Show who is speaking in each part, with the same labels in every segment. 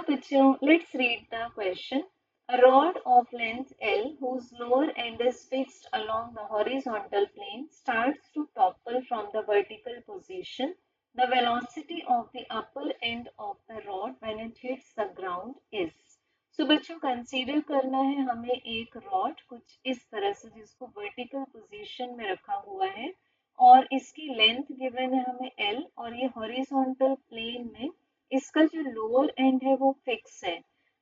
Speaker 1: बच्चों, let's read the question. A rod of length L whose lower end is fixed along the horizontal plane starts to topple from the vertical position. The velocity of the upper end of the rod when it hits the ground is. So बच्चों consider करना है हमें एक rod कुछ इस तरह से जिसको वर्टिकल पोजीशन में रखा हुआ है और इसकी लेंथ गिवन है हमें L और ये हॉरिजॉन्टल प्लेन में इसका जो लोअर एंड है वो फिक्स है।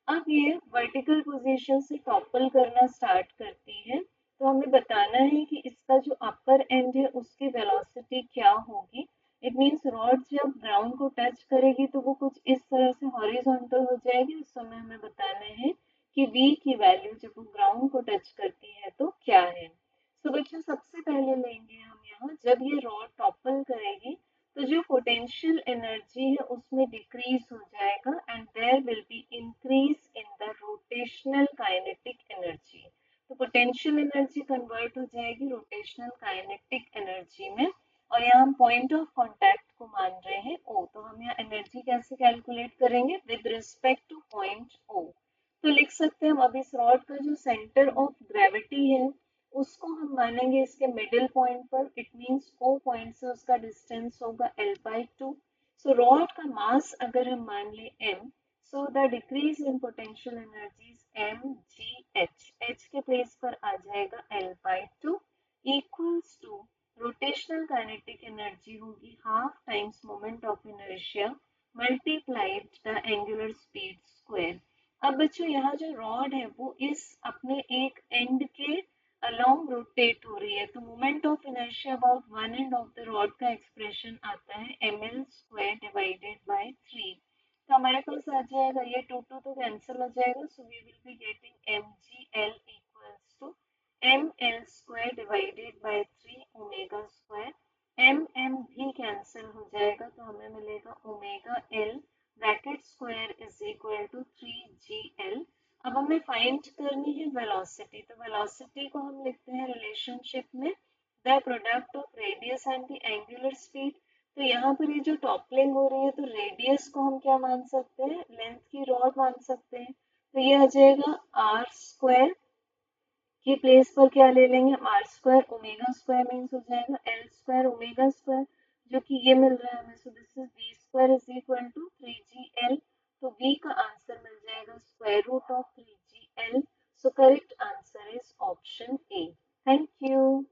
Speaker 1: अब ये वर्टिकल पोजीशन से टॉपल करना स्टार्ट करती है तो हमें बताना है कि इसका जो अपर एंड है उसकी वेलोसिटी क्या होगी। इट मीन्स रॉड जब ग्राउंड को टच करेगी तो वो कुछ इस तरह से हॉरिजॉन्टल हो जाएगी। उस समय हमें बताना है कि v की वैल्यू जब वो ग्राउंड को टच करती है तो क्या है। तो बच्चों सबसे पहले लेंगे हम यहाँ जब ये रॉड टॉपल करेगी तो जो पोटेंशियल एनर्जी है उसमें डिक्रीज हो जाएगा and there will be increase in the rotational kinetic energy. तो पोटेंशियल एनर्जी कन्वर्ट हो जाएगी रोटेशनल काइनेटिक एनर्जी में और यहाँ हम पॉइंट ऑफ कांटेक्ट को मान रहे हैं O। तो हम यहाँ एनर्जी कैसे कैलकुलेट करेंगे with respect two point O। तो लिख सकते हैं हम अब इस रॉड का जो सेंटर ऑफ ग्रेविटी है उसको हम मानेंगे इसके मिडिल पॉइंट पर। इट मींस O पॉइंट से उसका डिस्टेंस होगा L/2। सो रॉड का मास अगर हम मान ले m, so the decrease in potential energies mgh, h के प्लेस पर आ जाएगा L/2 equals to rotational kinetic energy होगी half times moment of inertia multiplied the angular speed square. अब बच्चों यहाँ जो रॉड है वो इस अपने एक एंड के अलोंग रोटेट हो रही है तो moment of inertia about one end of the rod का एक्सप्रेशन आता है ml² डिवाइडेड बाय 3। तो हमारे पास आ जाएगा ये 2 तो कैंसिल हो जाएगा so we will be getting mgl equals to ml² divided by 3 omega square. mm भी कैंसिल हो जाएगा तो हमें मिलेगा omega l bracket square is equal to 3gl। अब हमें फाइंड करनी है वेलोसिटी। तो वेलोसिटी को हम लिखते हैं रिलेशनशिप में the product of radius and the angular speed. तो यहाँ पर ये जो टॉपलिंग हो रही है तो रेडियस को हम क्या मान सकते हैं, लेंथ की रॉड मान सकते हैं। तो ये आ जाएगा r² की प्लेस पर क्या ले लेंगे r² ओमेगा स्क्वायर मीन्स हो जाएगा l² ओमेगा स्क्वायर जो कि ये मिल रहा है हमें। So this is v² is equal to 3gl। तो v का आंसर मिल जाएगा square root of 3gl। So correct answer is option A. Thank you.